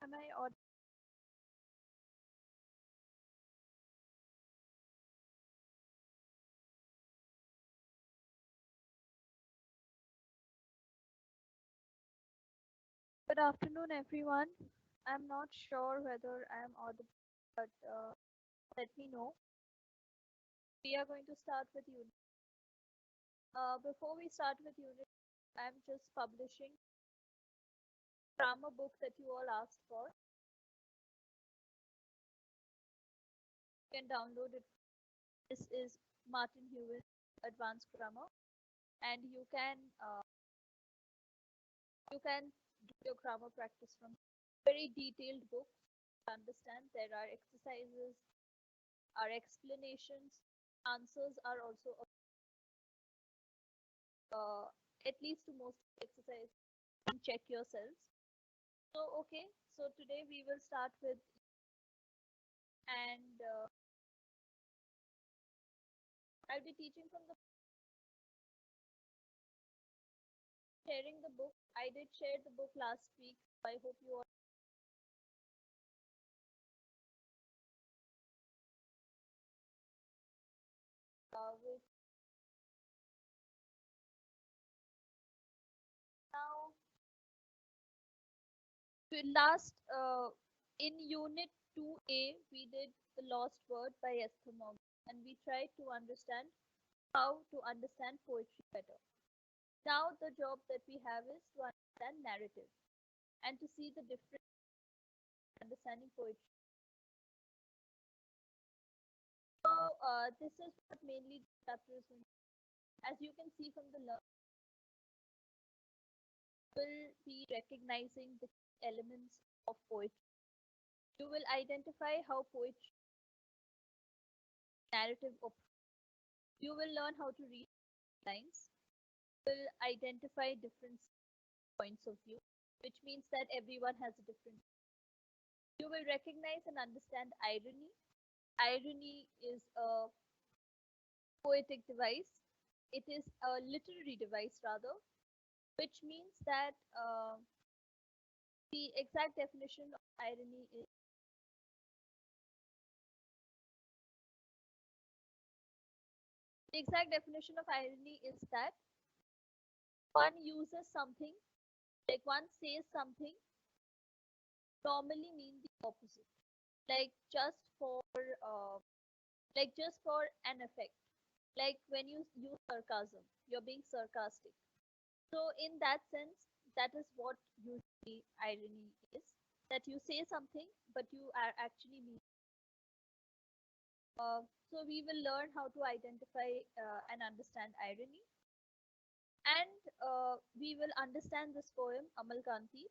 Am I audible? Good afternoon, everyone. I'm not sure whether I'm audible, but let me know. We are going to start with unit. Before we start with unit, I'm just publishing grammar book that you all asked for. You can download it. This is Martin Hewitt Advanced Grammar, and you can do your grammar practice from very detailed book. To understand there are exercises, are explanations, answers are also uh, at least to most exercise and check yourselves. So okay, so today we will start with and I'll be teaching from the sharing the book. I did share the book last week. So I hope you all will now. Last in unit 2A we did the lost word by Esther Morgan and we tried to understand how to understand poetry better. Now the job that we have is to understand narrative and to see the difference in understanding poetry. So this is what mainly the chapter is going to. As you can see from the learn, will be recognizing the elements of poetry. You will identify how poetry narrative op- you will learn how to read lines. You will identify different points of view, which means that everyone has a different. You will recognize and understand irony. Irony is a poetic device. It is a literary device rather, which means that the exact definition of irony is the exact definition of irony is that one uses something, like one says something, normally mean the opposite. Like just for uh, like just for an effect. Like when you use sarcasm, you're being sarcastic. So in that sense, that is what usually irony is. That you say something, but you are actually mean. So we will learn how to identify and understand irony, and we will understand this poem Amal Kanti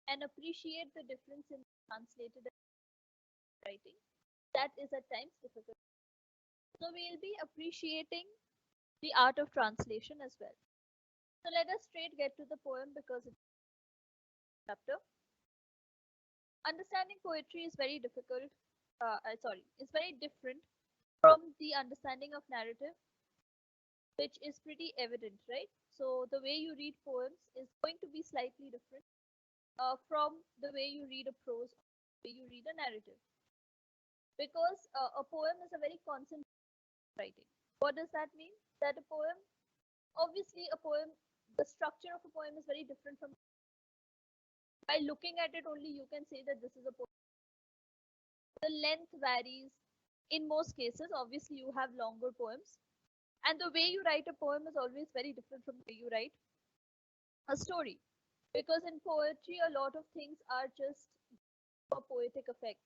and appreciate the difference in translated writing. That is at times difficult. So we'll be appreciating the art of translation as well. So let us straight get to the poem because it's a chapter. Understanding poetry is very difficult. It's very different from the understanding of narrative, which is pretty evident, right? So the way you read poems is going to be slightly different from the way you read a prose, the way you read a narrative, because a poem is a very concentrated writing. What does that mean? That a poem, obviously, a poem, the structure of a poem is very different from. By looking at it only, you can say that this is a poem. The length varies. In most cases, obviously, you have longer poems, and the way you write a poem is always very different from the way you write a story. Because in poetry, a lot of things are just for poetic effect.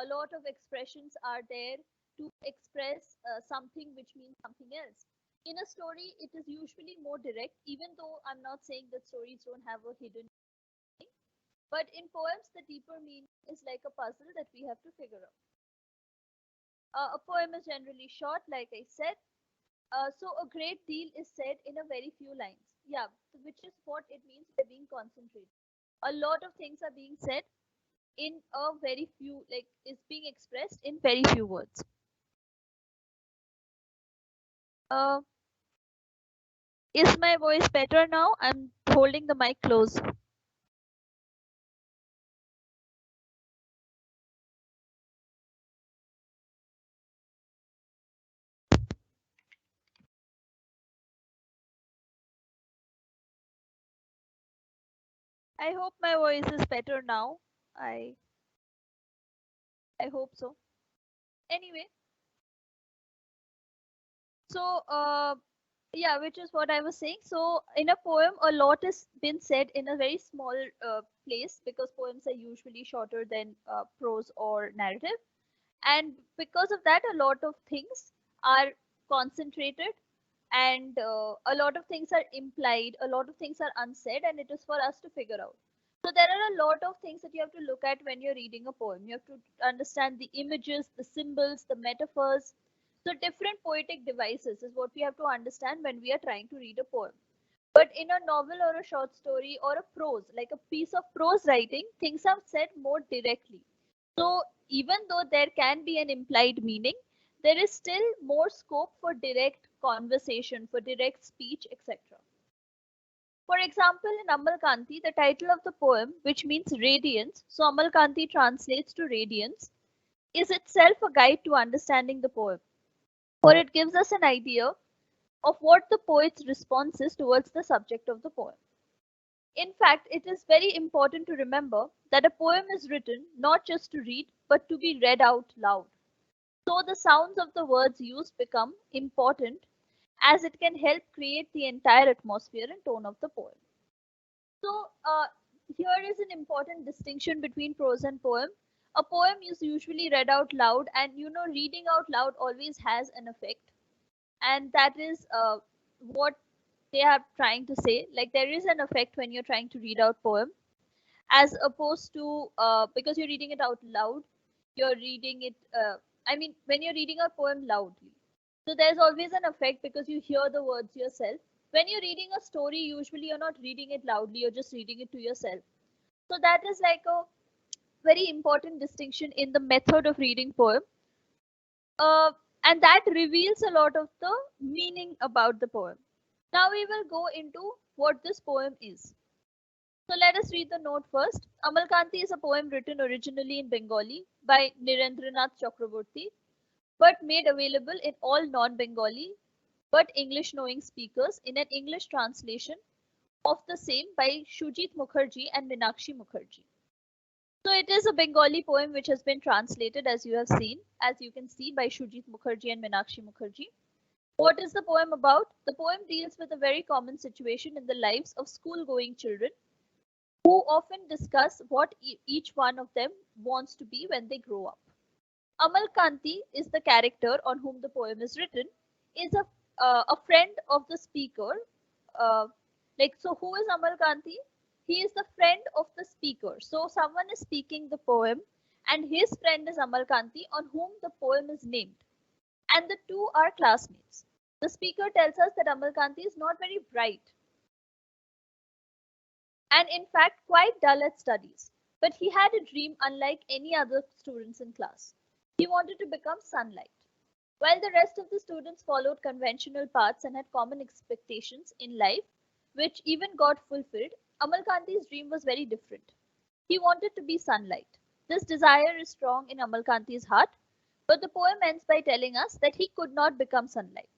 A lot of expressions are there to express something which means something else. In a story, it is usually more direct, even though I'm not saying that stories don't have a hidden meaning. But in poems, the deeper meaning is like a puzzle that we have to figure out. A poem is generally short, like I said, so a great deal is said in a very few lines. Yeah, which is what it means by being concentrated. A lot of things are being said in a very few, like is being expressed in very few words. Uh, is my voice better now? I'm holding the mic close. I hope my voice is better now. I I hope so. Anyway, so yeah, which is what I was saying. So in a poem, a lot has been said in a very small place because poems are usually shorter than prose or narrative. And because of that, a lot of things are concentrated and a lot of things are implied, a lot of things are unsaid, and it is for us to figure out. So there are a lot of things that you have to look at when you're reading a poem. You have to understand the images, the symbols, the metaphors. So different poetic devices is what we have to understand when we are trying to read a poem. But in a novel or a short story or a prose, like a piece of prose writing, things are said more directly. So even though there can be an implied meaning, there is still more scope for direct conversation, for direct speech, etc. For example, in Amalkanti, the title of the poem, which means radiance, so Amalkanti translates to radiance, is itself a guide to understanding the poem, for it gives us an idea of what the poet's response is towards the subject of the poem. In fact, it is very important to remember that a poem is written not just to read, but to be read out loud. So the sounds of the words used become important as it can help create the entire atmosphere and tone of the poem. So here is an important distinction between prose and poem. A poem is usually read out loud, and reading out loud always has an effect, and that is what they are trying to say. Like there is an effect when you're trying to read out poem, as opposed to because you're reading it out loud, you're reading it. I mean, when you're reading a poem loudly, so there's always an effect because you hear the words yourself. When you're reading a story, usually you're not reading it loudly, you're just reading it to yourself. So that is like a very important distinction in the method of reading poem. And that reveals a lot of the meaning about the poem. Now we will go into what this poem is. So let us read the note first. Amalkanti is a poem written originally in Bengali by Nirendranath Chakraborty, but made available in all non-Bengali but English-knowing speakers in an English translation of the same by Shujit Mukherjee and Meenakshi Mukherjee. So it is a Bengali poem which has been translated, as you have seen, as you can see, by Shujit Mukherjee and Meenakshi Mukherjee. What is the poem about? The poem deals with a very common situation in the lives of school-going children who often discuss what each one of them wants to be when they grow up. Amal Kanti is the character on whom the poem is written, is a friend of the speaker. Uh, so who is Amal Kanti? He is the friend of the speaker. So someone is speaking the poem, and his friend is Amal Kanti, on whom the poem is named. And the two are classmates. The speaker tells us that Amal Kanti is not very bright, and in fact quite dull at studies. But he had a dream unlike any other students in class. He wanted to become sunlight. While the rest of the students followed conventional paths and had common expectations in life, which even got fulfilled, Amalkanti's dream was very different. He wanted to be sunlight. This desire is strong in Amalkanti's heart, but the poem ends by telling us that he could not become sunlight.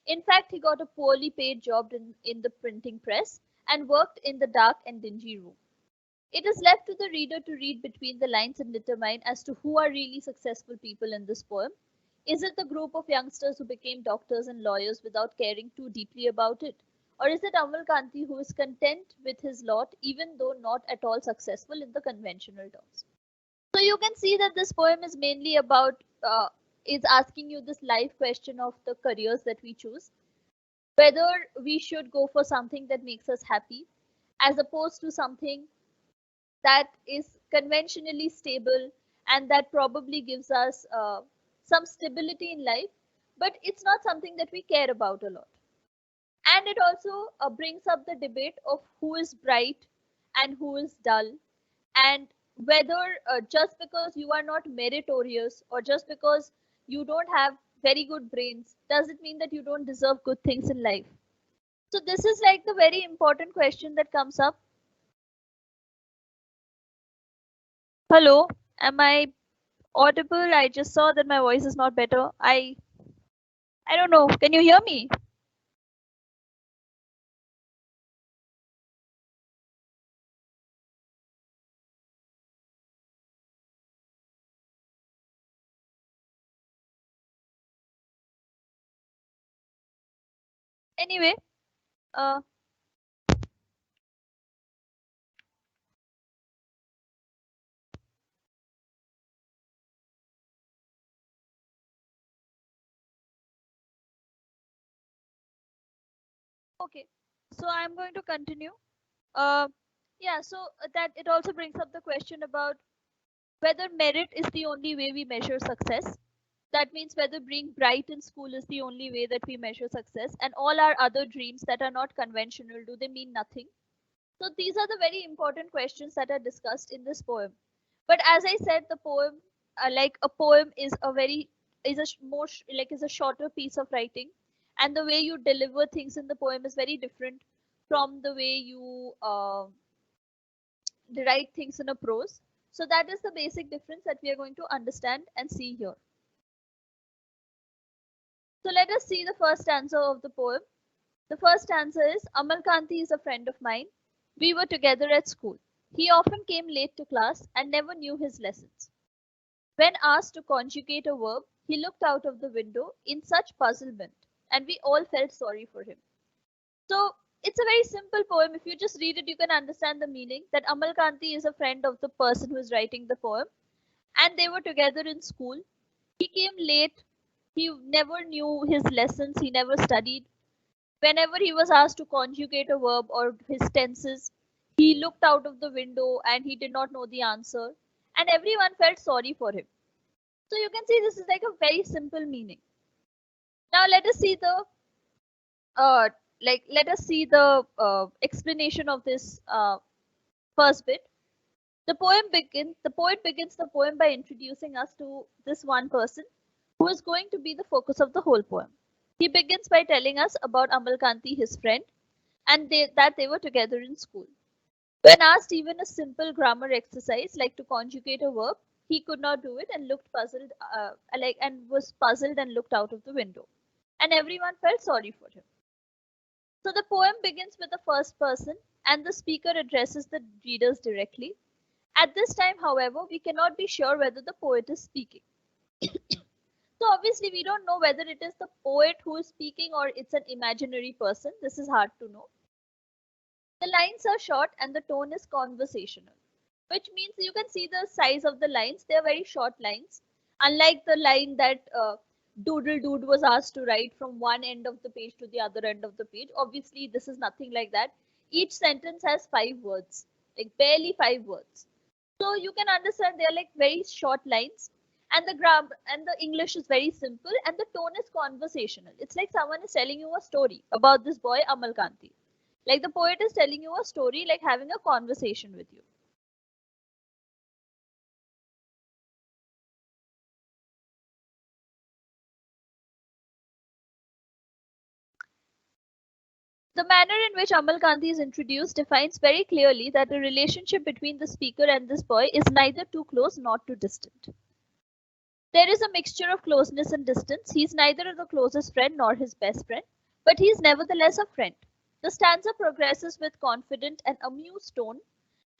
In fact, he got a poorly paid job in the printing press and worked in the dark and dingy room. It is left to the reader to read between the lines and determine as to who are really successful people in this poem. Is it the group of youngsters who became doctors and lawyers without caring too deeply about it? Or is it Amal Kanti who is content with his lot even though not at all successful in the conventional terms? So you can see that this poem is mainly about, is asking you this life question of the careers that we choose, whether we should go for something that makes us happy as opposed to something that is conventionally stable and that probably gives us some stability in life, but it's not something that we care about a lot. And it also brings up the debate of who is bright and who is dull, and whether just because you are not meritorious or just because you don't have very good brains, does it mean that you don't deserve good things in life? So this is like the very important question that comes up. Hello, am I audible? I just saw that my voice is not better. I don't know. Can you hear me? Anyway, uh, okay, so I'm going to continue. Uh, yeah, so that it also brings up the question about whether merit is the only way we measure success. That means whether being bright in school is the only way that we measure success, and all our other dreams that are not conventional, do they mean nothing? So these are the very important questions that are discussed in this poem. But as I said, the poem, like a poem, is a very is a more like is a shorter piece of writing, and the way you deliver things in the poem is very different from the way you write things in a prose. So that is the basic difference that we are going to understand and see here. So let us see the first stanza of the poem. The first stanza is Amalkanti is a friend of mine. We were together at school. He often came late to class and never knew his lessons. When asked to conjugate a verb, he looked out of the window in such puzzlement, and we all felt sorry for him. So it's a very simple poem. If you just read it, you can understand the meaning that Amalkanti is a friend of the person who is writing the poem, and they were together in school. He came late. He never knew his lessons. He never studied. Whenever he was asked to conjugate a verb or his tenses, he looked out of the window and he did not know the answer. And everyone felt sorry for him. So you can see this is like a very simple meaning. Now uh, let us see the explanation of this first bit. The poet begins the poem by introducing us to this one person who is going to be the focus of the whole poem. He begins by telling us about Amalkanti, his friend, and that they were together in school. When asked even a simple grammar exercise like to conjugate a verb, he could not do it and looked puzzled, and was puzzled and looked out of the window. And everyone felt sorry for him. So the poem begins with the first person, and the speaker addresses the readers directly. At this time, however, we cannot be sure whether the poet is speaking. So obviously, we don't know whether it is the poet who is speaking or it's an imaginary person. This is hard to know. The lines are short and the tone is conversational, which means you can see the size of the lines. They are very short lines. Unlike the line that Doodle Dude was asked to write from one end of the page to the other end of the page. Obviously, this is nothing like that. Each sentence has 5 words, like barely 5 words. So you can understand they are like very short lines. And the grammar and the English is very simple and the tone is conversational. It's like someone is telling you a story about this boy Amalkanti. Like the poet is telling you a story, like having a conversation with you. The manner in which Amalkanti is introduced defines very clearly that the relationship between the speaker and this boy is neither too close nor too distant. There is a mixture of closeness and distance. He is neither the closest friend nor his best friend, but he is nevertheless a friend. The stanza progresses with confident and amused tone,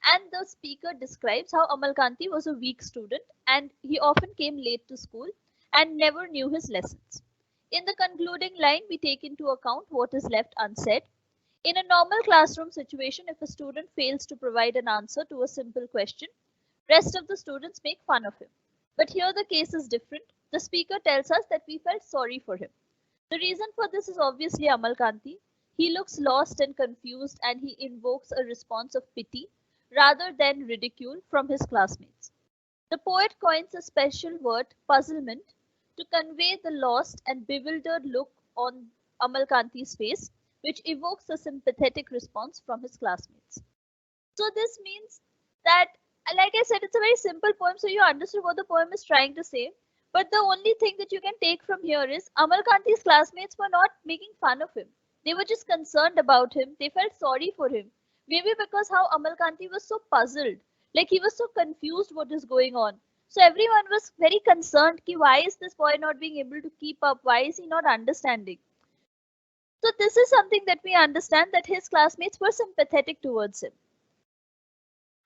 and the speaker describes how Amalkanti was a weak student and he often came late to school and never knew his lessons. In the concluding line, we take into account what is left unsaid. In a normal classroom situation, if a student fails to provide an answer to a simple question, rest of the students make fun of him. But here the case is different. The speaker tells us that we felt sorry for him. The reason for this is obviously Amalkanti. He looks lost and confused and he invokes a response of pity rather than ridicule from his classmates. The poet coins a special word, puzzlement, to convey the lost and bewildered look on Amalkanti's face, which evokes a sympathetic response from his classmates. So this means that, like I said, it's a very simple poem, so you understood what the poem is trying to say. But the only thing that you can take from here is Amalkanti's classmates were not making fun of him. They were just concerned about him. They felt sorry for him. Maybe because how Amalkanti was so puzzled, like he was so confused what is going on. So everyone was very concerned ki why is this boy not being able to keep up? Why is he not understanding? So this is something that we understand that his classmates were sympathetic towards him.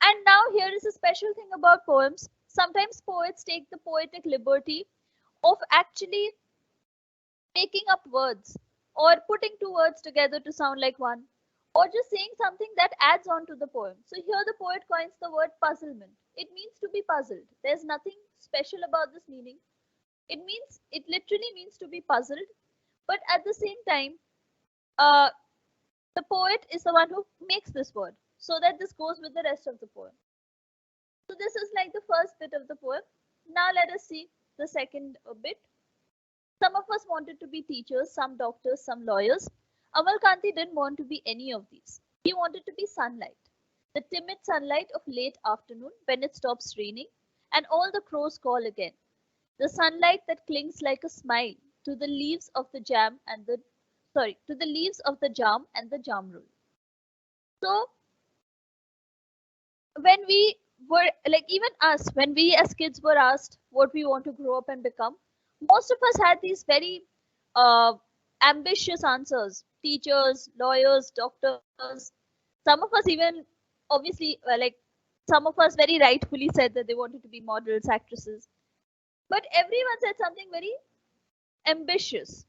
And now here is a special thing about poems. Sometimes poets take the poetic liberty of actually making up words. or putting two words together to sound like one, or just saying something that adds on to the poem. So here the poet coins the word puzzlement. It means to be puzzled. There's nothing special about this meaning. It literally means to be puzzled, but at the same time, uh, the poet is the one who makes this word so that this goes with the rest of the poem. So this is like the first bit of the poem. Now let us see the second bit. Some of us wanted to be teachers, some doctors, some lawyers. Amal Kanti didn't want to be any of these. He wanted to be sunlight, the timid sunlight of late afternoon when it stops raining and all the crows call again. The sunlight that clings like a smile to the leaves of the jam and the to the leaves of the jam and the jam roll. So when we were like even us, when we as kids were asked what we want to grow up and become, most of us had these very uh, ambitious answers: teachers, lawyers, doctors. Some of us even obviously some of us very rightfully said that they wanted to be models, actresses, but everyone said something very ambitious.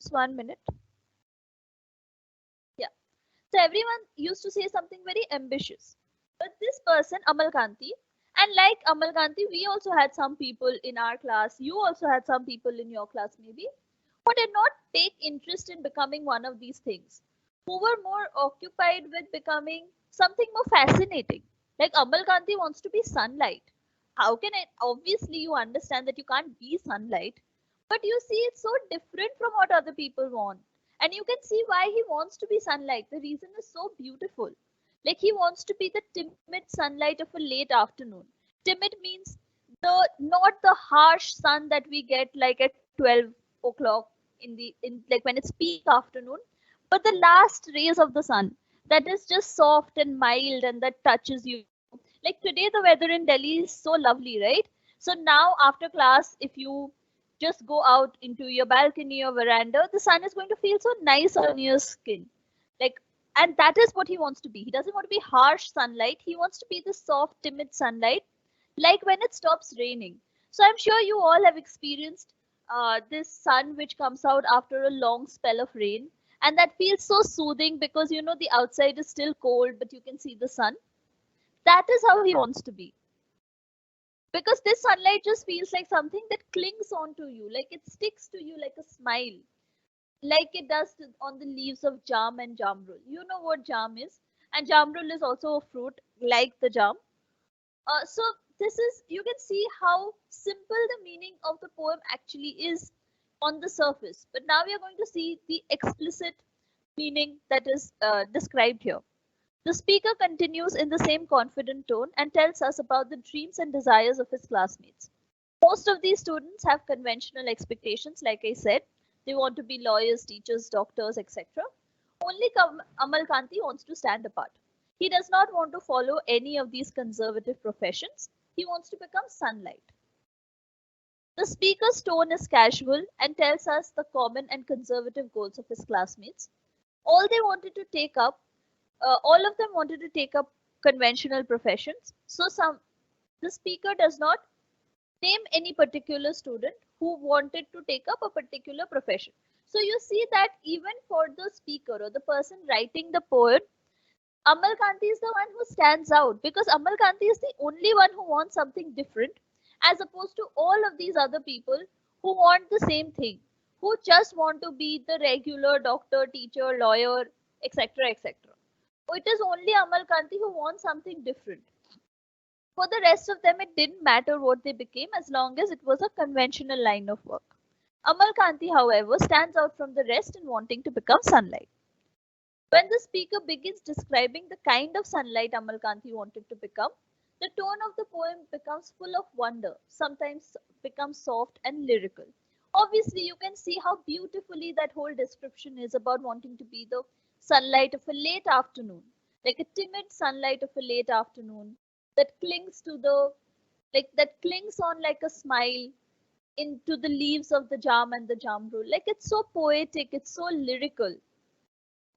Just 1 minute. Yeah. So everyone used to say something very ambitious. But this person, Amal Kanti, and like Amal Kanti, we also had some people in our class, you also had some people in your class maybe, who did not take interest in becoming one of these things, who were more occupied with becoming something more fascinating. Like Amal Kanti wants to be sunlight. How can it? Obviously, you understand that you can't be sunlight, but you see, it's so different from what other people want. And you can see why he wants to be sunlight. The reason is so beautiful. Like he wants to be the timid sunlight of a late afternoon. Timid means the not the harsh sun that we get like at 12 o'clock in like when it's peak afternoon, but the last rays of the sun that is just soft and mild and that touches you. Like today the weather in Delhi is so lovely, right? So now after class, if you just go out into your balcony or veranda, the sun is going to feel so nice on your skin. Like, and that is what he wants to be. He doesn't want to be harsh sunlight. He wants to be the soft, timid sunlight, like when it stops raining. So I'm sure you all have experienced this sun which comes out after a long spell of rain, and that feels so soothing because you know the outside is still cold, but you can see the sun. That is how he wants to be, because this sunlight just feels like something that clings onto you, like it sticks to you like a smile, like it does on the leaves of jam and jamrul. You know what jam is, and jamrul is also a fruit like the jam. So this is, you can see how simple the meaning of the poem actually is on the surface, but now we are going to see the explicit meaning that is described here. The speaker continues in the same confident tone and tells us about the dreams and desires of his classmates. Most of these students have conventional expectations, like I said. They want to be lawyers, teachers, doctors, etc. Only Amal Kanti wants to stand apart. He does not want to follow any of these conservative professions. He wants to become sunlight. The speaker's tone is casual and tells us the common and conservative goals of his classmates. All they wanted to take up all of them wanted to take up conventional professions. So the speaker does not name any particular student who wanted to take up a particular profession. So you see that even for the speaker or the person writing the poem, Amal Kanti is the one who stands out, because Amal Kanti is the only one who wants something different, as opposed to all of these other people who want the same thing, who just want to be the regular doctor, teacher, lawyer, etc. etc. It is only Amal Kanti who wants something different. For the rest of them, it didn't matter what they became as long as it was a conventional line of work. Amal Kanti, however, stands out from the rest in wanting to become sunlight. When the speaker begins describing the kind of sunlight Amal Kanti wanted to become, the tone of the poem becomes full of wonder, sometimes becomes soft and lyrical. Obviously, you can see how beautifully that whole description is about wanting to be the sunlight of a late afternoon, like a timid sunlight of a late afternoon that clings to the that clings on like a smile into the leaves of the jam and the jamru. Like it's so poetic, it's so lyrical.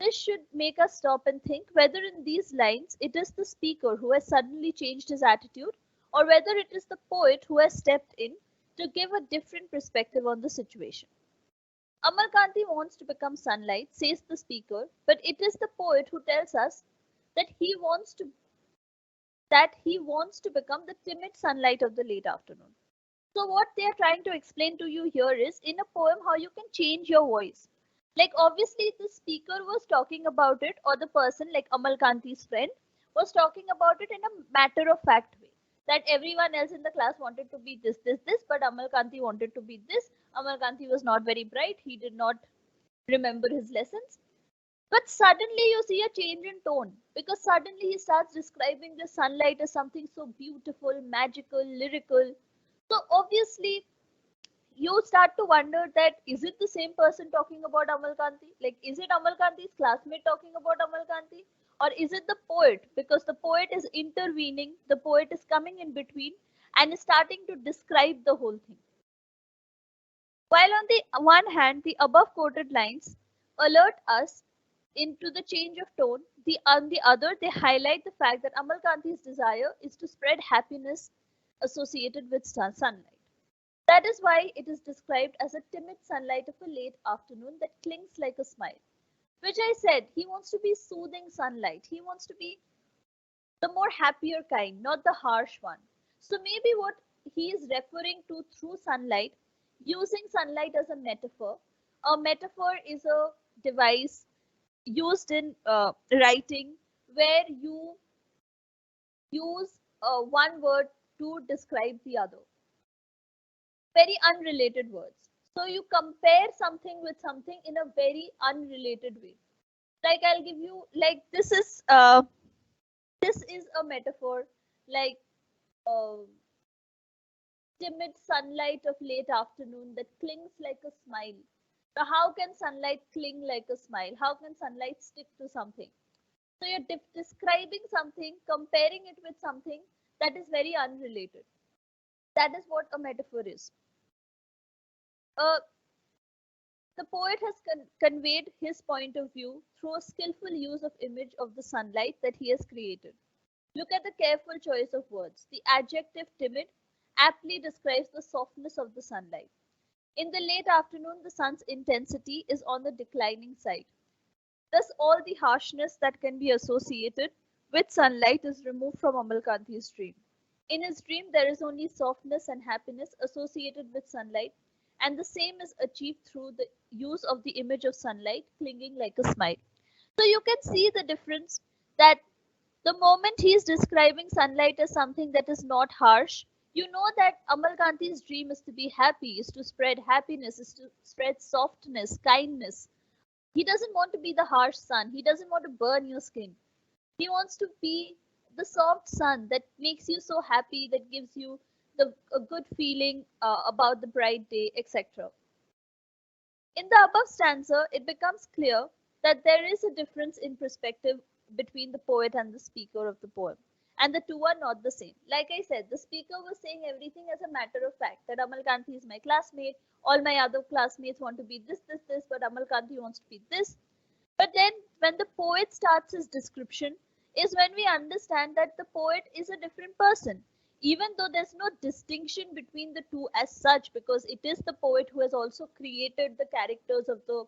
This should make us stop and think whether in these lines it is the speaker who has suddenly changed his attitude or whether it is the poet who has stepped in to give a different perspective on the situation. Amarkanti wants to become sunlight, says the speaker, but it is the poet who tells us that he wants to become the timid sunlight of the late afternoon. So what they are trying to explain to you here is in a poem how you can change your voice. Like obviously the speaker was talking about it, or the person like Amalkanti's friend was talking about it in a matter of fact way. That everyone else in the class wanted to be this, but Amalkanti wanted to be this. Amalkanti was not very bright. He did not remember his lessons. But suddenly you see a change in tone because suddenly he starts describing the sunlight as something so beautiful, magical, lyrical. So obviously you start to wonder that is it the same person talking about Amalkanti? Like is it Amalkanti's classmate talking about Amalkanti? Or is it the poet? Because the poet is intervening, the poet is coming in between and is starting to describe the whole thing. While on the one hand, the above quoted lines alert us into the change of tone, on the other, they highlight the fact that Amalkanti's desire is to spread happiness associated with sunlight. That is why it is described as a timid sunlight of a late afternoon that clings like a smile. Which I said, he wants to be soothing sunlight. He wants to be the more happier kind, not the harsh one. So maybe what he is referring to through sunlight, using sunlight as a metaphor is a device used in writing where you use one word to describe the other. Very unrelated words. So you compare something with something in a very unrelated way. Like I'll give you like this is a metaphor like uh, timid sunlight of late afternoon that clings like a smile. So how can sunlight cling like a smile? How can sunlight stick to something? So you're describing something, comparing it with something that is very unrelated. That is what a metaphor is. Uh, the poet has conveyed his point of view through a skillful use of image of the sunlight that he has created. Look at the careful choice of words. The adjective timid aptly describes the softness of the sunlight. In the late afternoon, the sun's intensity is on the declining side. Thus, all the harshness that can be associated with sunlight is removed from Amalkanti's dream. In his dream, there is only softness and happiness associated with sunlight, and the same is achieved through the use of the image of sunlight clinging like a smile. So you can see the difference that the moment he is describing sunlight as something that is not harsh, you know that Amalkanti's dream is to be happy, is to spread happiness, is to spread softness, kindness. He doesn't want to be the harsh sun. He doesn't want to burn your skin. He wants to be the soft sun that makes you so happy, that gives you a good feeling about the bright day, etc. In the above stanza, it becomes clear that there is a difference in perspective between the poet and the speaker of the poem, and the two are not the same. Like I said, the speaker was saying everything as a matter of fact that Amalkanti is my classmate, all my other classmates want to be this, but Amalkanti wants to be this. But then, when the poet starts his description, is when we understand that the poet is a different person even though there's no distinction between the two as such, because it is the poet who has also created the characters of the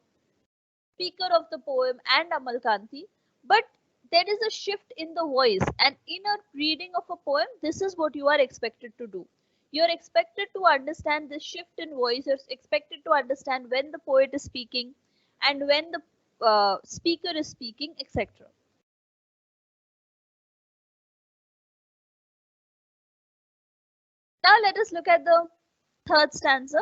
speaker of the poem and Amalkanti, but there is a shift in the voice, and in a reading of a poem, this is what you are expected to do. You're expected to understand this shift in voice, you're expected to understand when the poet is speaking and when the speaker is speaking, etc. Now let us look at the third stanza.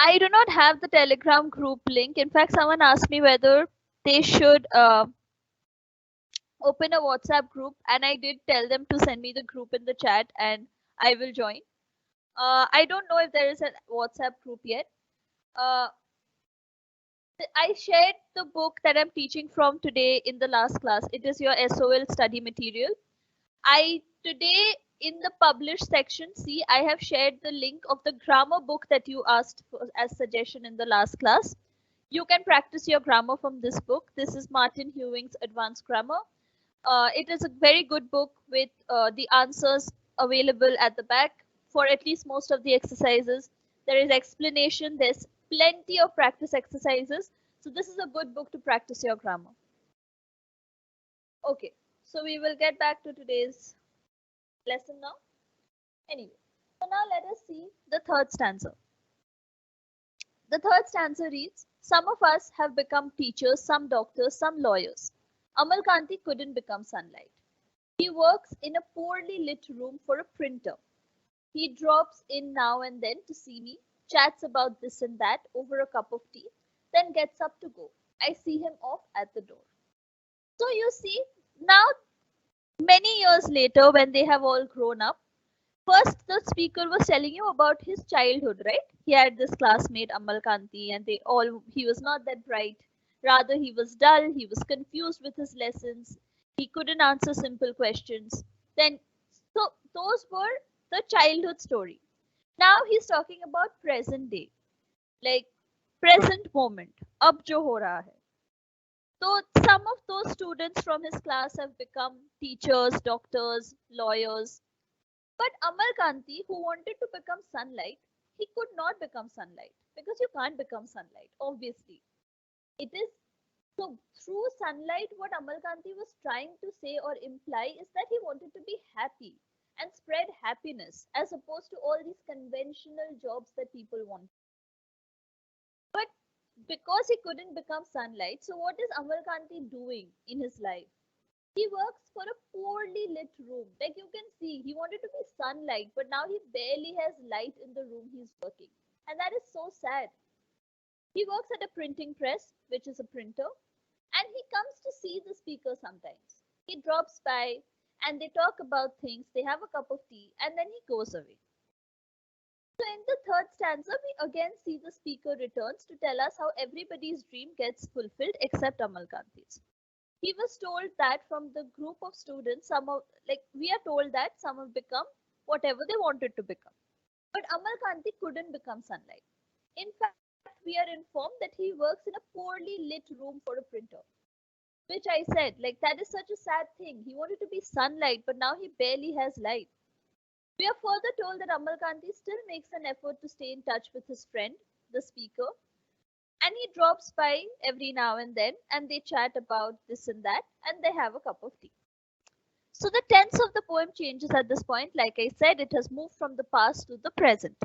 I do not have the Telegram group link. In fact, someone asked me whether they should open a WhatsApp group, and I did tell them to send me the group in the chat, and I will join. I don't know if there is a WhatsApp group yet. Uh, I shared the book that I'm teaching from today in the last class. It is your SOL study material. I today in the published section, see, I have shared the link of the grammar book that you asked for as suggestion in the last class. You can practice your grammar from this book. This is Martin Hewing's Advanced Grammar. It is a very good book with the answers available at the back for at least most of the exercises. There is explanation, there's plenty of practice exercises. So this is a good book to practice your grammar. Okay, so we will get back to today's lesson now. Anyway, so now let us see the third stanza. The third stanza reads, some of us have become teachers, some doctors, some lawyers. Amal Kanti couldn't become sunlight. He works in a poorly lit room for a printer. He drops in now and then to see me, chats about this and that over a cup of tea, then gets up to go. I see him off at the door. So you see, now many years later, when they have all grown up, first the speaker was telling you about his childhood, right? He had this classmate Amal Kanti, and he was not that bright. Rather, he was dull, he was confused with his lessons, he couldn't answer simple questions. Then, so those were the childhood story. Now he's talking about present day, like present moment. Ab jo ho raha hai. So some of those students from his class have become teachers, doctors, lawyers. But Amal Kanti, who wanted to become sunlight, he could not become sunlight because you can't become sunlight, obviously. It is so through sunlight, what Amal Kanti was trying to say or imply is that he wanted to be happy and spread happiness as opposed to all these conventional jobs that people want. But because he couldn't become sunlight, so what is Amal Kanti doing in his life? He works for a poorly lit room. Like you can see, he wanted to be sunlight, but now he barely has light in the room he's working. And that is so sad. He works at a printing press, which is a printer, and he comes to see the speaker sometimes. He drops by and they talk about things, they have a cup of tea, and then he goes away. So in the third stanza, we again see the speaker returns to tell us how everybody's dream gets fulfilled except Amal Kanti's. He was told that from the group of students, we are told that some have become whatever they wanted to become. But Amal Kanti couldn't become sunlight. In fact, we are informed that he works in a poorly lit room for a printer. Which I said, like that is such a sad thing. He wanted to be sunlight, but now he barely has light. We are further told that Amal Kanti still makes an effort to stay in touch with his friend, the speaker, and he drops by every now and then and they chat about this and that and they have a cup of tea. So the tense of the poem changes at this point. Like I said, it has moved from the past to the present.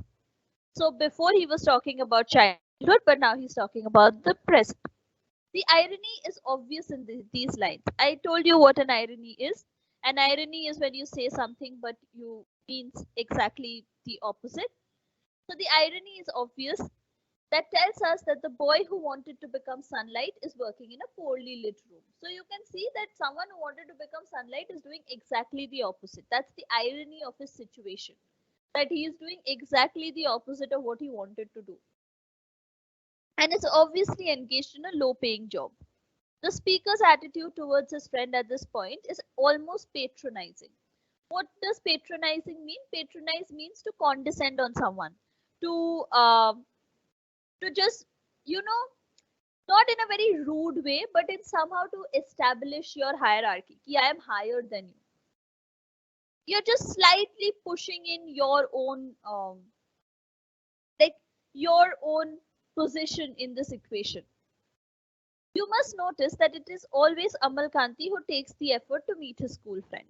So before he was talking about childhood, but now he's talking about the present. The irony is obvious in these lines. I told you what an irony is. An irony is when you say something but you means exactly the opposite. So the irony is obvious. That tells us that the boy who wanted to become sunlight is working in a poorly lit room. So you can see that someone who wanted to become sunlight is doing exactly the opposite. That's the irony of his situation. That he is doing exactly the opposite of what he wanted to do. And is obviously engaged in a low paying job. The speaker's attitude towards his friend at this point is almost patronizing. What does patronizing mean? Patronize means to condescend on someone, to just, you know, not in a very rude way, but in somehow to establish your hierarchy. Ki I am higher than you. You're just slightly pushing in your own, like your own position in this equation. You must notice that it is always Amal Kanti who takes the effort to meet his school friend.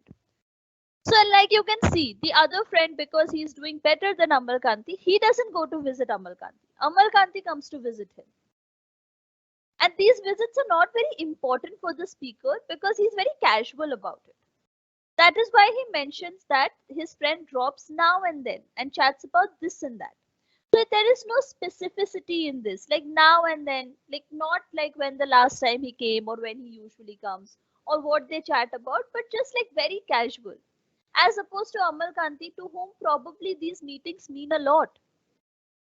So, like you can see, the other friend, because he's doing better than Amal Kanti, he doesn't go to visit Amal Kanti. Amal Kanti comes to visit him. And these visits are not very important for the speaker because he's very casual about it. That is why he mentions that his friend drops now and then and chats about this and that. So there is no specificity in this, like now and then, like not like when the last time he came or when he usually comes or what they chat about, but just like very casual. As opposed to Amal Kanti, to whom probably these meetings mean a lot.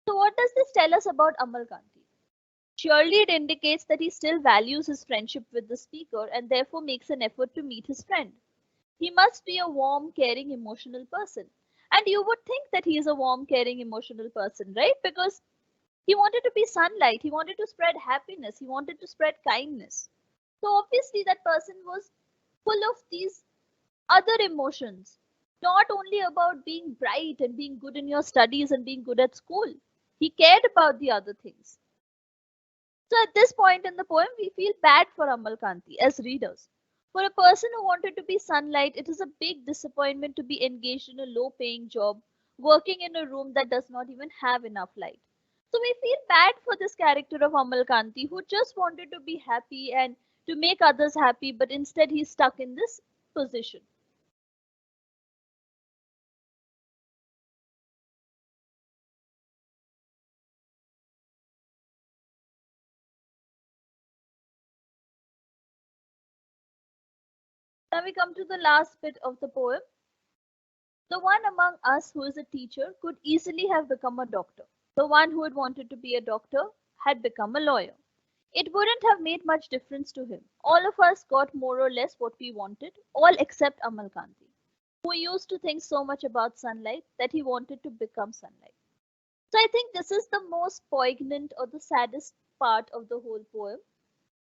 So, what does this tell us about Amal Kanti? Surely it indicates that he still values his friendship with the speaker and therefore makes an effort to meet his friend. He must be a warm, caring, emotional person. And you would think that he is a warm, caring, emotional person, right? Because he wanted to be sunlight, he wanted to spread happiness, he wanted to spread kindness. So obviously, that person was full of these other emotions, not only about being bright and being good in your studies and being good at school. He cared about the other things. So at this point in the poem, we feel bad for Amal Kanti as readers. For a person who wanted to be sunlight, it is a big disappointment to be engaged in a low paying job, working in a room that does not even have enough light. So we feel bad for this character of Amal Kanti who just wanted to be happy and to make others happy, but instead he's stuck in this position. Now we come to the last bit of the poem. The one among us who is a teacher could easily have become a doctor. The one who had wanted to be a doctor had become a lawyer. It wouldn't have made much difference to him. All of us got more or less what we wanted, all except Amal Kanti, who used to think so much about sunlight that he wanted to become sunlight. So I think this is the most poignant or the saddest part of the whole poem,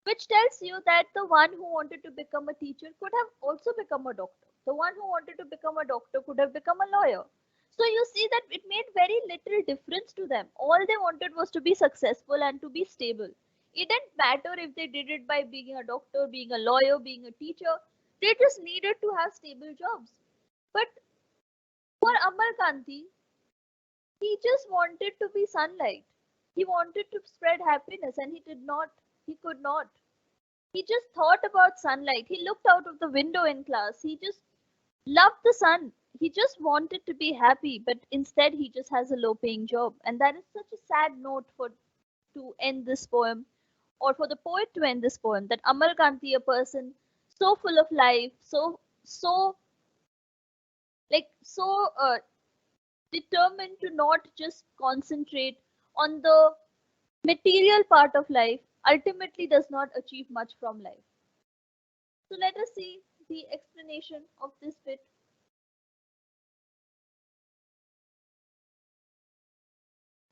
which tells you that the one who wanted to become a teacher could have also become a doctor. The one who wanted to become a doctor could have become a lawyer. So you see that it made very little difference to them. All they wanted was to be successful and to be stable. It didn't matter if they did it by being a doctor, being a lawyer, being a teacher. They just needed to have stable jobs. But for Amar Kanti, he just wanted to be sunlight. He wanted to spread happiness and he did not. He could not. He just thought about sunlight. He looked out of the window in class. He just loved the sun. He just wanted to be happy, but instead he just has a low paying job. And that is such a sad note for to end this poem, or for the poet to end this poem, that Amal Kanti, a person so full of life, so determined to not just concentrate on the material part of life, ultimately does not achieve much from life. So let us see the explanation of this bit.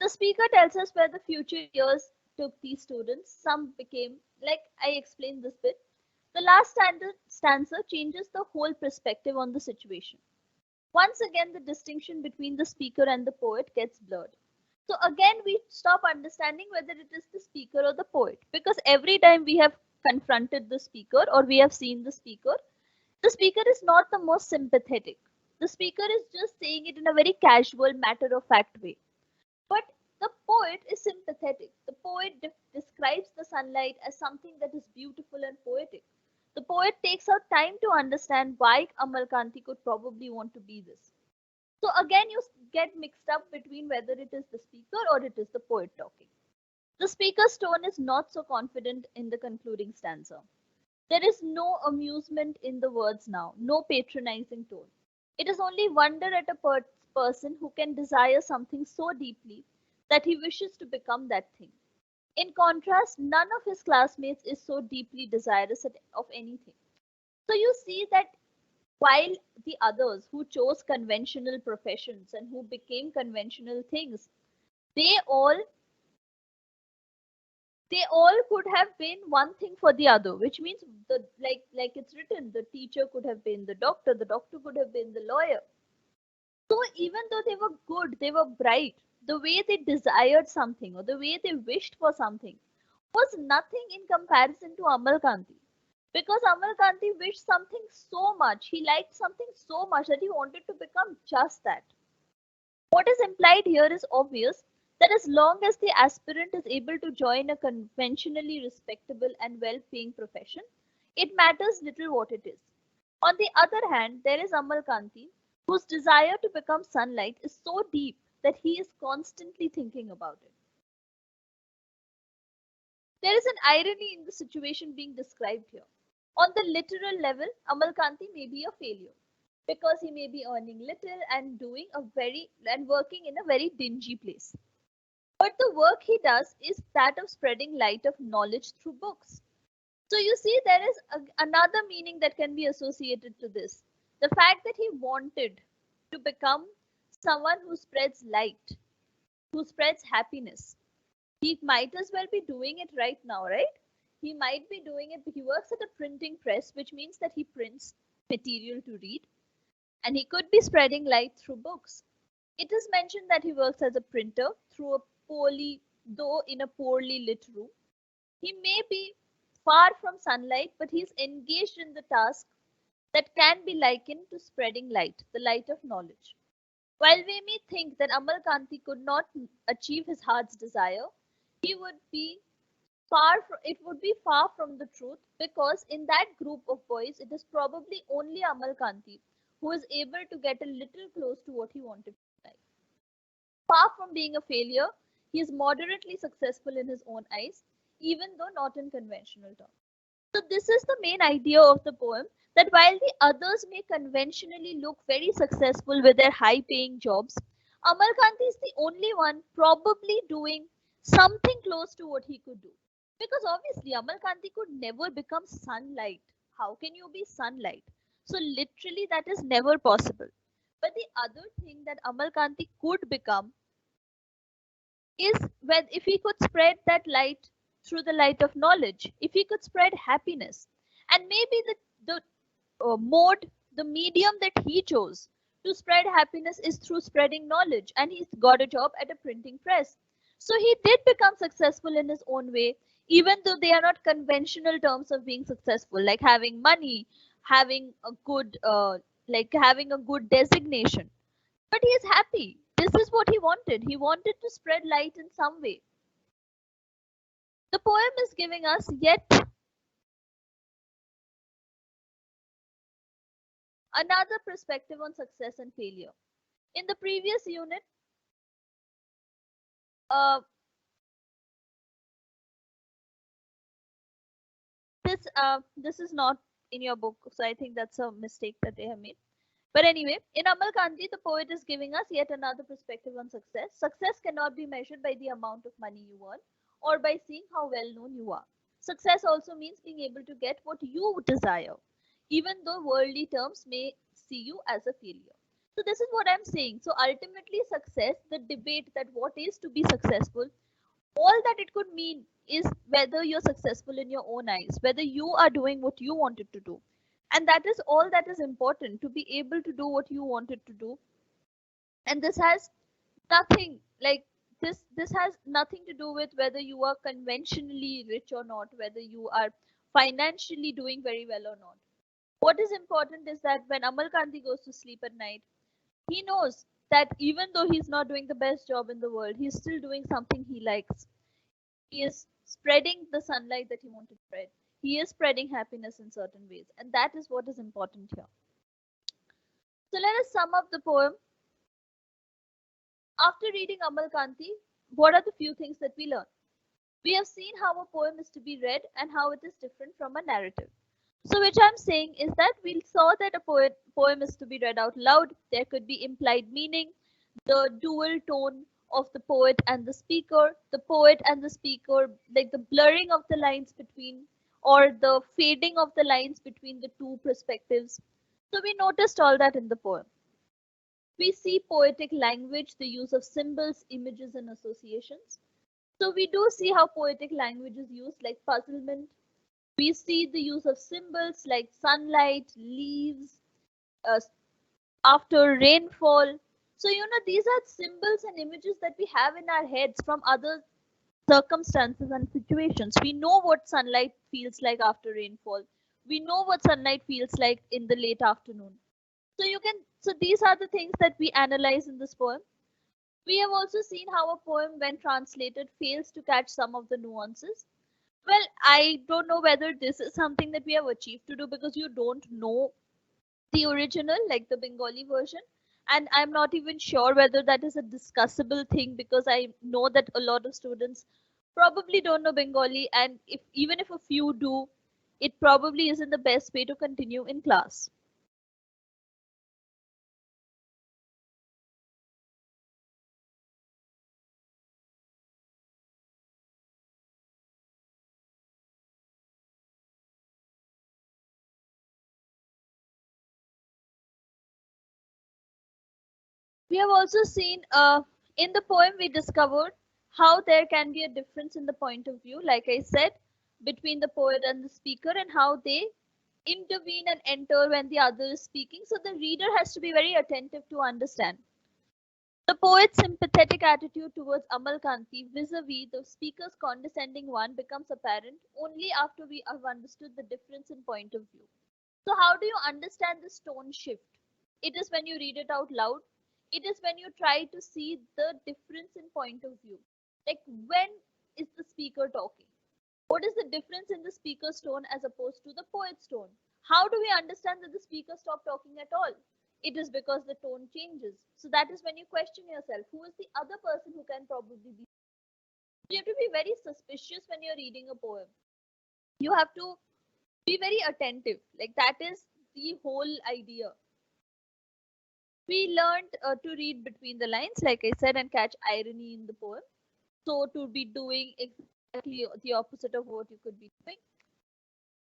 The speaker tells us where the future years took these students. Some became, like I explained this bit, the last stanza changes the whole perspective on the situation. Once again, the distinction between the speaker and the poet gets blurred. So again, we stop understanding whether it is the speaker or the poet, because every time we have confronted the speaker or we have seen the speaker is not the most sympathetic. The speaker is just saying it in a very casual, matter of fact way. But the poet is sympathetic. The poet describes the sunlight as something that is beautiful and poetic. The poet takes out time to understand why Amal Kanti could probably want to be this. So again, you get mixed up between whether it is the speaker or it is the poet talking. The speaker's tone is not so confident in the concluding stanza. There is no amusement in the words now, no patronizing tone. It is only wonder at a person who can desire something so deeply that he wishes to become that thing. In contrast, none of his classmates is so deeply desirous of anything. So you see that while the others who chose conventional professions and who became conventional things, they all they all could have been one thing for the other, which means the like it's written, the teacher could have been the doctor could have been the lawyer. So even though they were good, they were bright, the way they desired something or the way they wished for something was nothing in comparison to Amal Kanti. Because Amal Kanti wished something so much, he liked something so much that he wanted to become just that. What is implied here is obvious, that as long as the aspirant is able to join a conventionally respectable and well paying profession, it matters little what it is. On the other hand, there is Amal Kanti, whose desire to become sunlight is so deep that he is constantly thinking about it. There is an irony in the situation being described here. On the literal level, Amalkanti may be a failure because he may be earning little and working in a very dingy place. But the work he does is that of spreading light of knowledge through books. So you see, there is another meaning that can be associated to this. The fact that he wanted to become someone who spreads light, who spreads happiness. He might as well be doing it right now, right? He might be doing it. He works at a printing press, which means that he prints material to read, and he could be spreading light through books. It is mentioned that he works as a printer through a though in a poorly lit room. He may be far from sunlight, but he is engaged in the task that can be likened to spreading light, the light of knowledge. While we may think that Amalkanti could not achieve his heart's desire, he would be it would be far from the truth, because in that group of boys, it is probably only Amalkanti who is able to get a little close to what he wanted in life. Far from being a failure, he is moderately successful in his own eyes, even though not in conventional terms. So this is the main idea of the poem, that while the others may conventionally look very successful with their high paying jobs, Amalkanti is the only one probably doing something close to what he could do. Because obviously Amalkanti could never become sunlight. How can you be sunlight? So literally that is never possible. But the other thing that Amalkanti could become is when if he could spread that light through the light of knowledge, if he could spread happiness, and maybe the mode, the medium that he chose to spread happiness is through spreading knowledge, and he's got a job at a printing press. So he did become successful in his own way, even though they are not conventional terms of being successful, like having money, having a good having a good designation. But he is happy. This is what he wanted. He wanted to spread light in some way. The poem is giving us yet another perspective on success and failure. In the previous unit, uh, this is not in your book, so I think that's a mistake that they have made. But anyway, in Amalkanti, the poet is giving us yet another perspective on success. Success cannot be measured by the amount of money you earn or by seeing how well known you are. Success also means being able to get what you desire, even though worldly terms may see you as a failure. So this is what I'm saying. So ultimately, success, the debate that what is to be successful, all that it could mean is whether you're successful in your own eyes, whether you are doing what you wanted to do. And that is all that is important, to be able to do what you wanted to do. And this has nothing like this has nothing to do with whether you are conventionally rich or not, whether you are financially doing very well or not. What is important is that when Amalkanti goes to sleep at night, he knows that even though he's not doing the best job in the world, he's still doing something he likes. He is spreading the sunlight that he wanted to spread. He is spreading happiness in certain ways, and that is what is important here. So let us sum up the poem. After reading Amalkanti, what are the few things that we learn? We have seen how a poem is to be read and how it is different from a narrative. So which I'm saying is that we saw that a poem is to be read out loud. There could be implied meaning, the dual tone of the poet and the speaker, like the blurring of the lines between, or the fading of the lines between the two perspectives. So we noticed all that in the poem. We see poetic language, the use of symbols, images, and associations. So we do see how poetic language is used, like puzzlement. We see the use of symbols like sunlight, leaves, after rainfall. So, these are symbols and images that we have in our heads from other circumstances and situations. We know what sunlight feels like after rainfall. We know what sunlight feels like in the late afternoon. So these are the things that we analyze in this poem. We have also seen how a poem, when translated, fails to catch some of the nuances. Well, I don't know whether this is something that we have achieved to do, because you don't know the original, like the Bengali version. And I'm not even sure whether that is a discussable thing, because I know that a lot of students probably don't know Bengali. And even if a few do, it probably isn't the best way to continue in class. We have also seen in the poem we discovered how there can be a difference in the point of view, like I said, between the poet and the speaker, and how they intervene and enter when the other is speaking. So the reader has to be very attentive to understand. The poet's sympathetic attitude towards Amalkanti vis-a-vis the speaker's condescending one becomes apparent only after we have understood the difference in point of view. So how do you understand this tone shift? It is when you read it out loud. It is when you try to see the difference in point of view. Like, when is the speaker talking? What is the difference in the speaker's tone as opposed to the poet's tone? How do we understand that the speaker stopped talking at all? It is because the tone changes. So that is when you question yourself, who is the other person who can probably be? You have to be very suspicious when you're reading a poem. You have to be very attentive. Like, that is the whole idea. We learned to read between the lines, like I said, and catch irony in the poem. So to be doing exactly the opposite of what you could be doing.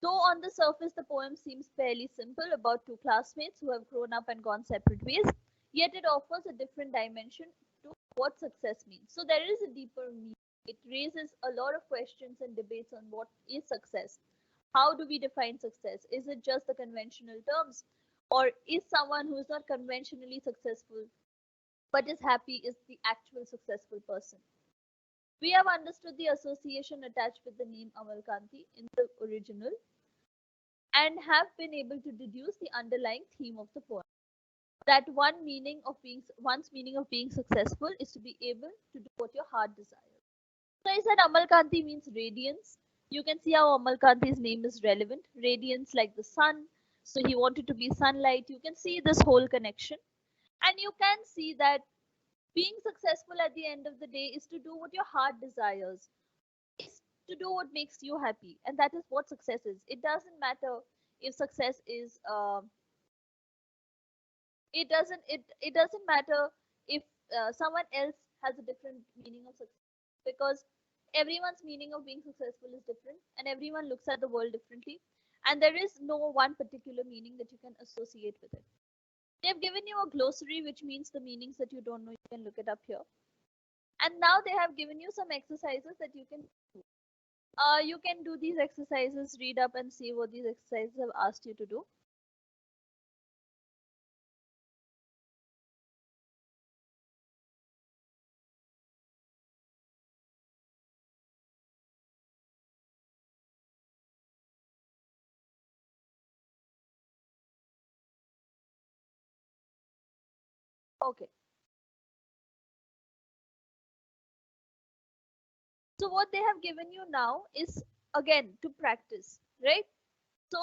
Though on the surface the poem seems fairly simple about two classmates who have grown up and gone separate ways, yet it offers a different dimension to what success means. So there is a deeper meaning. It raises a lot of questions and debates on what is success. How do we define success? Is it just the conventional terms? Or is someone who is not conventionally successful but is happy is the actual successful person? We have understood the association attached with the name Amalkanti in the original and have been able to deduce the underlying theme of the poem. That one's meaning of being successful is to be able to do what your heart desires. So I said Amalkanti means radiance. You can see how Amalkanti's name is relevant. Radiance like the sun. So he wanted to be sunlight. You can see this whole connection. And you can see that being successful at the end of the day is to do what your heart desires, is to do what makes you happy. And that is what success is. It doesn't matter if success is it doesn't matter if someone else has a different meaning of success, because everyone's meaning of being successful is different and everyone looks at the world differently, and there is no one particular meaning that you can associate with it. They've given you a glossary which means the meanings that you don't know. You can look it up here, and now they have given you some exercises that you can do. You can do these exercises, read up and see what these exercises have asked you to do. Okay, so what they have given you now is again to practice, right? So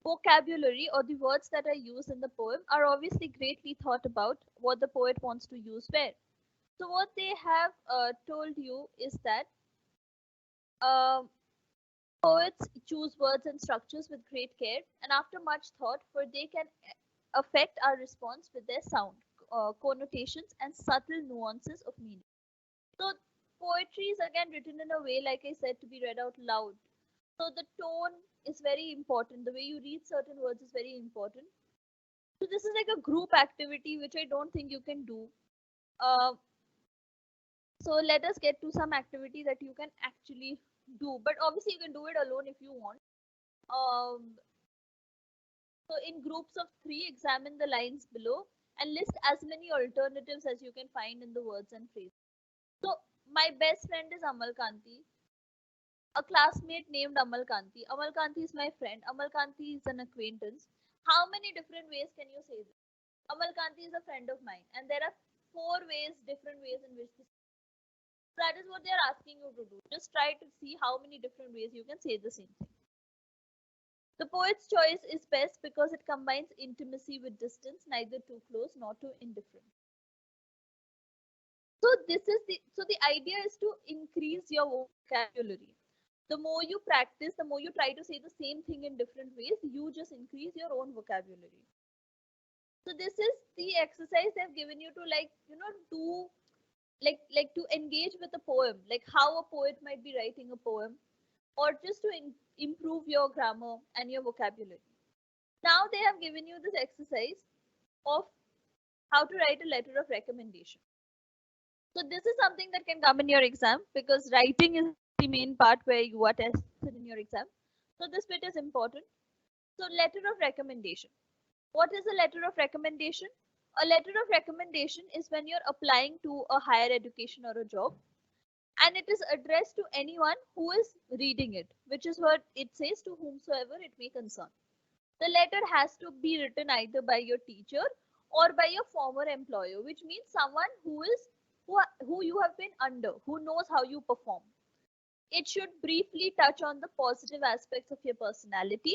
vocabulary or the words that are used in the poem are obviously greatly thought about what the poet wants to use where. So what they have told you is that um poets choose words and structures with great care and after much thought, for they can affect our response with their sound, connotations, and subtle nuances of meaning. So poetry is again written in a way, like I said, to be read out loud. So the tone is very important. The way you read certain words is very important. So this is like a group activity which I don't think you can do. Uh, so let us get to some activity that you can actually do. But obviously you can do it alone if you want. Um, so in groups of three, examine the lines below and list as many alternatives as you can find in the words and phrases. So my best friend is Amal Kanti. A classmate named Amal Kanti. Amal Kanti is my friend. Amal Kanti is an acquaintance. How many different ways can you say this? Amal Kanti is a friend of mine, and there are different ways in which this. That is what they are asking you to do. Just try to see how many different ways you can say the same thing. The poet's choice is best because it combines intimacy with distance, neither too close nor too indifferent. So the idea is to increase your vocabulary. The more you practice, the more you try to say the same thing in different ways, you just increase your own vocabulary. So this is the exercise they've given you to, like, do, like to engage with a poem, like how a poet might be writing a poem, or just to improve your grammar and your vocabulary. Now they have given you this exercise of how to write a letter of recommendation. So this is something that can come in your exam, because writing is the main part where you are tested in your exam. So this bit is important. So letter of recommendation. What is a letter of recommendation? A letter of recommendation is when you're applying to a higher education or a job, and it is addressed to anyone who is reading it, which is what it says, to whomsoever it may concern. The letter has to be written either by your teacher or by your former employer, which means someone who you have been under, who knows how you perform. It should briefly touch on the positive aspects of your personality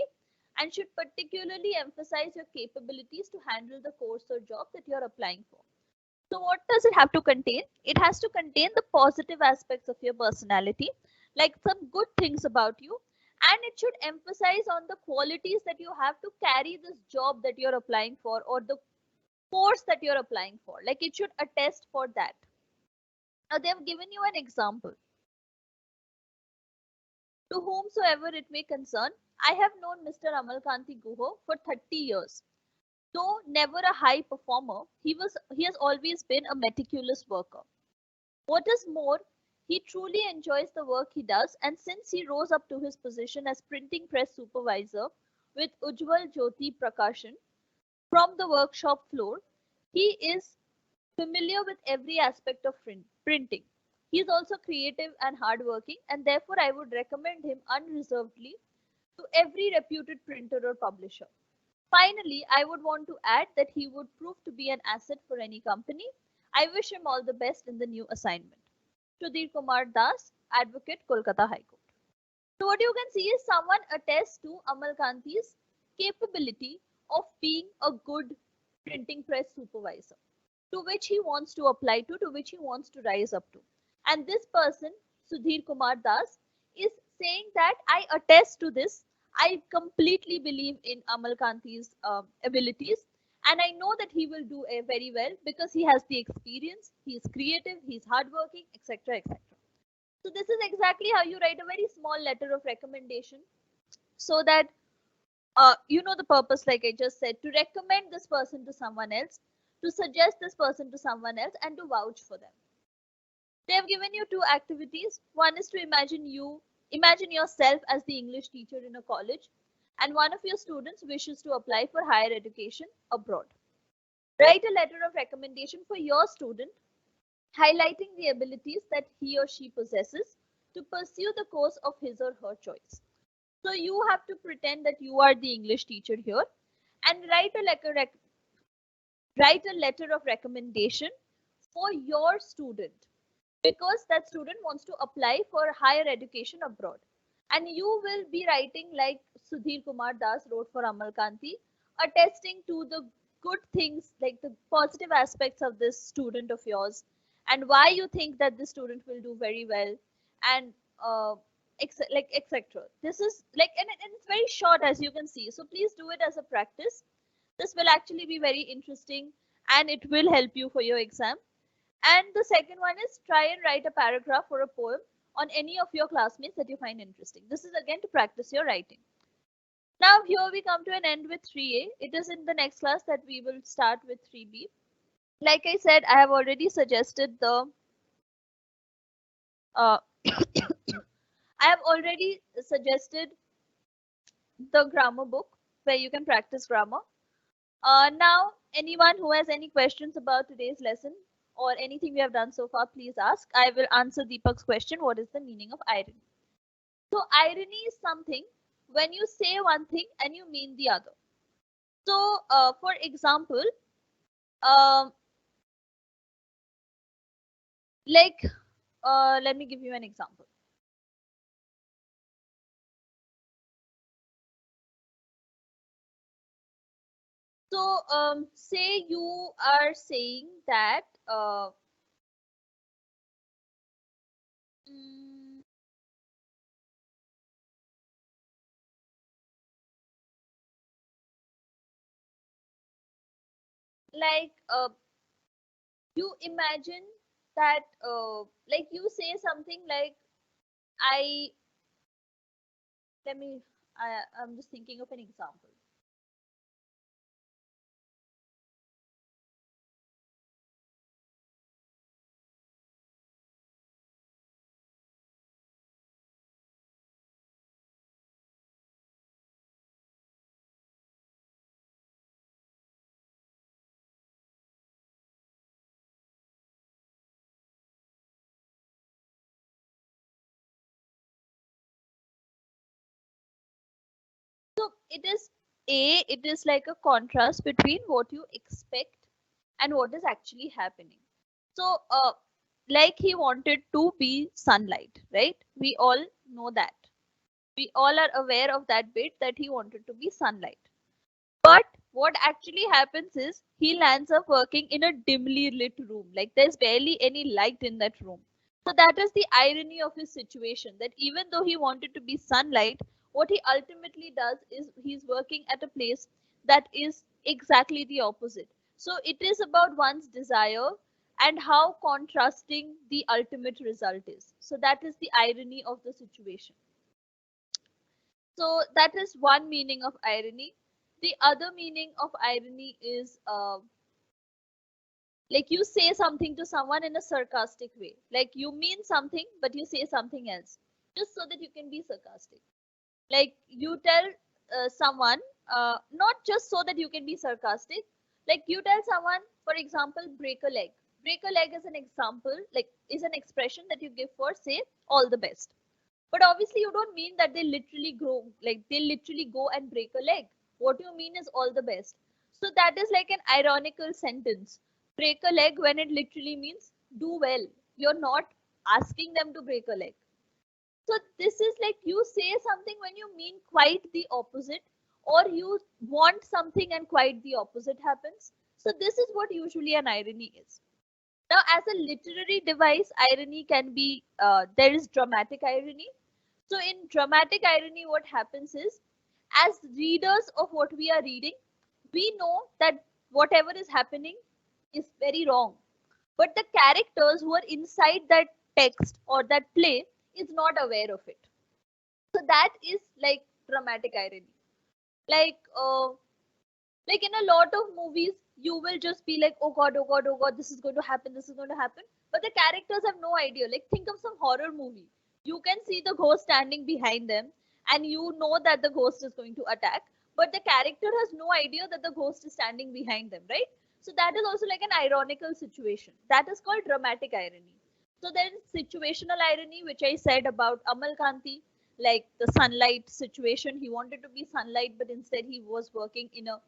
and should particularly emphasize your capabilities to handle the course or job that you're applying for. So what does it have to contain? It has to contain the positive aspects of your personality, like some good things about you, and it should emphasize on the qualities that you have to carry this job that you're applying for, or the course that you're applying for. Like it should attest for that. Now they've given you an example. To whomsoever it may concern, I have known Mr. Amalkanti Guho for 30 years. Though never a high performer, he has always been a meticulous worker. What is more, he truly enjoys the work he does, and since he rose up to his position as printing press supervisor with Ujjwal Jyoti Prakashan from the workshop floor, he is familiar with every aspect of printing. He is also creative and hardworking, and therefore I would recommend him unreservedly to every reputed printer or publisher. Finally, I would want to add that he would prove to be an asset for any company. I wish him all the best in the new assignment. Sudhir Kumar Das, Advocate, Kolkata High Court. So what you can see is someone attests to Amal Kanti's capability of being a good printing press supervisor, to which he wants to apply to which he wants to rise up to. And this person, Sudhir Kumar Das, is saying that I attest to this. I completely believe in Amal Kanti's abilities, and I know that he will do very well because he has the experience, he is creative, he is hardworking, etc. etc. So this is exactly how you write a very small letter of recommendation, so that you know the purpose, like I just said, to recommend this person to someone else, to suggest this person to someone else, and to vouch for them. They have given you two activities. One is to imagine yourself as the English teacher in a college, and one of your students wishes to apply for higher education abroad. Write a letter of recommendation for your student, highlighting the abilities that he or she possesses to pursue the course of his or her choice. So you have to pretend that you are the English teacher here and write a letter of recommendation for your student, because that student wants to apply for higher education abroad. And you will be writing like Sudhir Kumar Das wrote for Amal Kanti, attesting to the good things, like the positive aspects of this student of yours, and why you think that this student will do very well, and like etc. This is like, and it's very short, as you can see. So please do it as a practice. This will actually be very interesting, and it will help you for your exam. And the second one is try and write a paragraph or a poem on any of your classmates that you find interesting. This is again to practice your writing. Now here we come to an end with 3A. It is in the next class that we will start with 3B. Like I said, I have already suggested uh, I have already suggested the grammar book where you can practice grammar. Now, anyone who has any questions about today's lesson or anything we have done so far, please ask. I will answer Deepak's question. What is the meaning of irony? So irony is something when you say one thing and you mean the other. So for example, um, like let me give you an example. So say you are saying that mm, like you imagine that like you say something like I let me I'm just thinking of an example. So it is like a contrast between what you expect and what is actually happening. So like he wanted to be sunlight, right? We all know that. We all are aware of that bit that he wanted to be sunlight. But what actually happens is he lands up working in a dimly lit room. Like there's barely any light in that room. So that is the irony of his situation, that even though he wanted to be sunlight, what he ultimately does is he's working at a place that is exactly the opposite. So it is about one's desire and how contrasting the ultimate result is. So that is the irony of the situation. So that is one meaning of irony. The other meaning of irony is like you say something to someone in a sarcastic way. Like you mean something, but you say something else just so that you can be sarcastic. Like you tell someone, not just so that you can be sarcastic, like you tell someone, for example, break a leg. Break a leg is an example, like is an expression that you give for, say, all the best. But obviously, you don't mean that they literally grow, like they literally go and break a leg. What you mean is all the best. So that is like an ironical sentence. Break a leg when it literally means do well. You're not asking them to break a leg. So this is like you say something when you mean quite the opposite, or you want something and quite the opposite happens. So this is what usually an irony is. Now, as a literary device, irony can be there is dramatic irony. So in dramatic irony, what happens is, as readers of what we are reading, we know that whatever is happening is very wrong. But the characters who are inside that text or that play is not aware of it. So that is like dramatic irony. Like like in a lot of movies, you will just be like, oh god, oh god, oh god, this is going to happen, this is going to happen. But the characters have no idea. Like think of some horror movie. You can see the ghost standing behind them, and you know that the ghost is going to attack, but the character has no idea that the ghost is standing behind them, right? So that is also like an ironical situation. That is called dramatic irony. So then situational irony, which I said about Amal Kanti, like the sunlight situation. He wanted to be sunlight, but instead he was working in a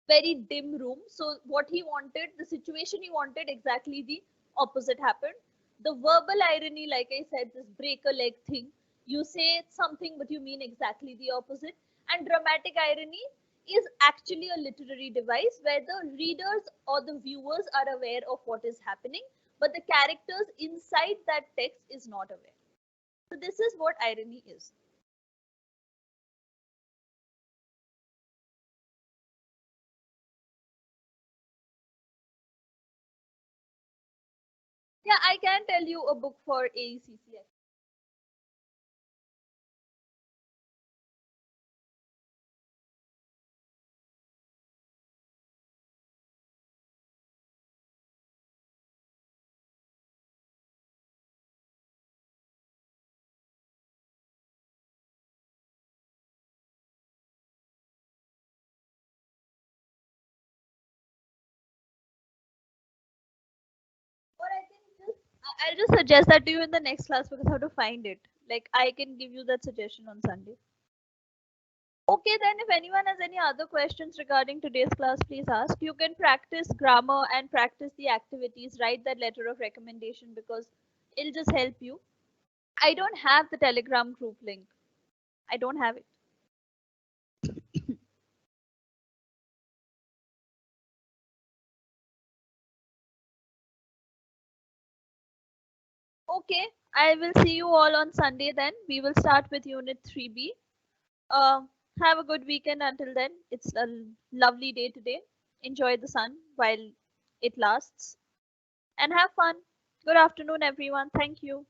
very dim room. So what he wanted, the situation he wanted, exactly the opposite happened. The verbal irony, like I said, this break a leg thing. You say something, but you mean exactly the opposite. And dramatic irony is actually a literary device where the readers or the viewers are aware of what is happening, but the characters inside that text is not aware. So this is what irony is. Yeah, I can tell you a book for AECC. Or I can just I'll just suggest that to you in the next class because how to find it. Like I can give you that suggestion on Sunday. Okay, then if anyone has any other questions regarding today's class, please ask. You can practice grammar and practice the activities, write that letter of recommendation because it'll just help you. I don't have the Telegram group link. I don't have it. Okay, I will see you all on Sunday then. We will start with Unit 3B. Uh, have a good weekend until then. It's a lovely day today. enjoy the sun while it lasts, and have fun. Good afternoon, everyone. Thank you.